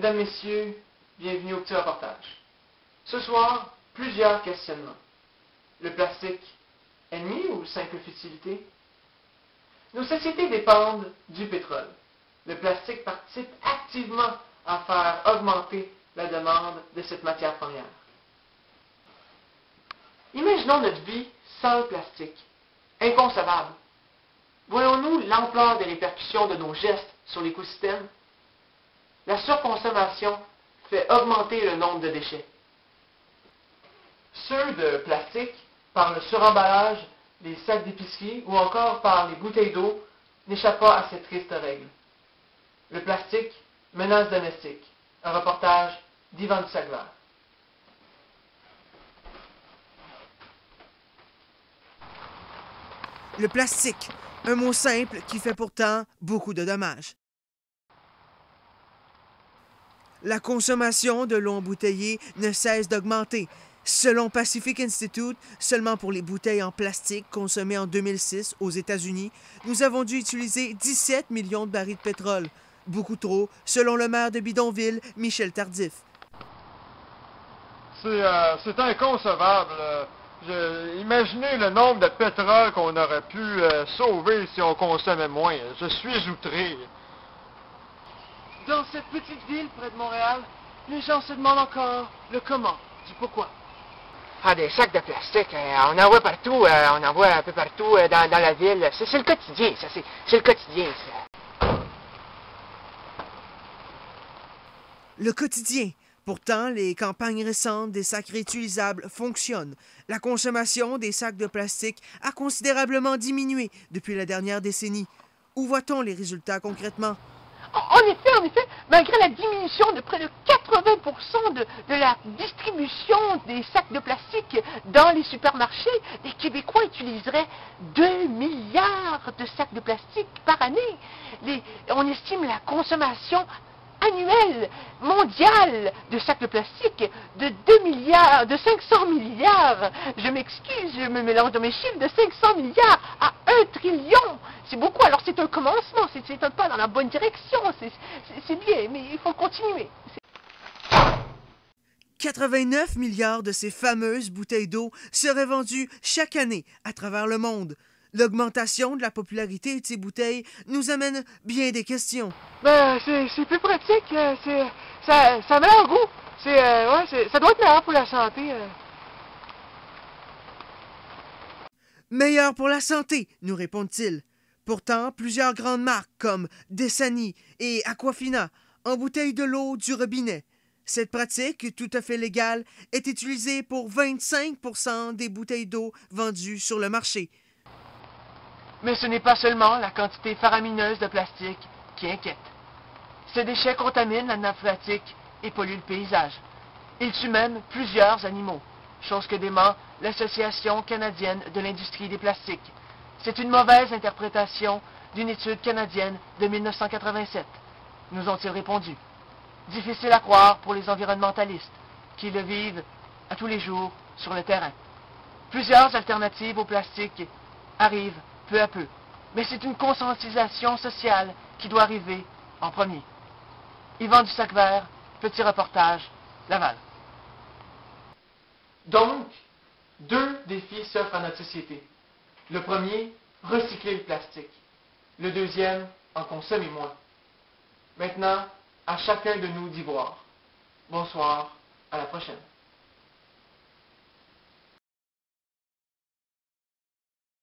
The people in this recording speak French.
Mesdames, Messieurs, bienvenue au petit reportage. Ce soir, plusieurs questionnements. Le plastique, ennemi ou simple futilité? Nos sociétés dépendent du pétrole. Le plastique participe activement à faire augmenter la demande de cette matière première. Imaginons notre vie sans le plastique. Inconcevable. Voyons-nous l'ampleur des répercussions de nos gestes sur l'écosystème? La surconsommation fait augmenter le nombre de déchets. Ceux de plastique, par le suremballage, les sacs d'épicerie ou encore par les bouteilles d'eau, n'échappent pas à cette triste règle. Le plastique, menace domestique. Un reportage d'Yvan Sagler. Le plastique, un mot simple qui fait pourtant beaucoup de dommages. La consommation de l'eau embouteillée ne cesse d'augmenter. Selon Pacific Institute, seulement pour les bouteilles en plastique consommées en 2006 aux États-Unis, nous avons dû utiliser 17 millions de barils de pétrole. Beaucoup trop, selon le maire de Bidonville, Michel Tardif. C'est inconcevable. Imaginez le nombre de pétrole qu'on aurait pu sauver si on consommait moins. Je suis outré. Dans cette petite ville près de Montréal, les gens se demandent encore le comment, du pourquoi. Ah, des sacs de plastique, on en voit partout, on en voit un peu partout dans la ville. C'est le quotidien, ça, c'est le quotidien, ça. Le quotidien. Pourtant, les campagnes récentes des sacs réutilisables fonctionnent. La consommation des sacs de plastique a considérablement diminué depuis la dernière décennie. Où voit-on les résultats concrètement? En effet, malgré la diminution de près de 80% de la distribution des sacs de plastique dans les supermarchés, les Québécois utiliseraient 2 milliards de sacs de plastique par année. On estime la consommation annuelle mondiale de sacs de plastique de 2 milliards, de 500 milliards, je m'excuse, je me mélange dans mes chiffres, de 500 milliards à 1 trillion. C'est beaucoup, alors c'est un commencement, c'est un pas dans la bonne direction, c'est bien, mais il faut continuer. 89 milliards de ces fameuses bouteilles d'eau seraient vendues chaque année à travers le monde. L'augmentation de la popularité de ces bouteilles nous amène bien des questions. Ben, c'est plus pratique, ça a meilleur goût, ça doit être meilleur pour la santé. Meilleur pour la santé, nous répondent-ils. Pourtant, plusieurs grandes marques comme Dasani et Aquafina embouteillent de l'eau du robinet. Cette pratique, tout à fait légale, est utilisée pour 25% des bouteilles d'eau vendues sur le marché. Mais ce n'est pas seulement la quantité faramineuse de plastique qui inquiète. Ces déchets contaminent la nappe phréatique et polluent le paysage. Ils tuent même plusieurs animaux, chose que dément l'Association canadienne de l'industrie des plastiques. C'est une mauvaise interprétation d'une étude canadienne de 1987, nous ont-ils répondu. Difficile à croire pour les environnementalistes, qui le vivent à tous les jours sur le terrain. Plusieurs alternatives au plastique arrivent peu à peu, mais c'est une conscientisation sociale qui doit arriver en premier. Yvan du Sac-Vert, petit reportage, Laval. Donc, 2 défis s'offrent à notre société. Le premier, recycler le plastique. Le deuxième, en consommer moins. Maintenant, à chacun de nous d'y voir. Bonsoir, à la prochaine.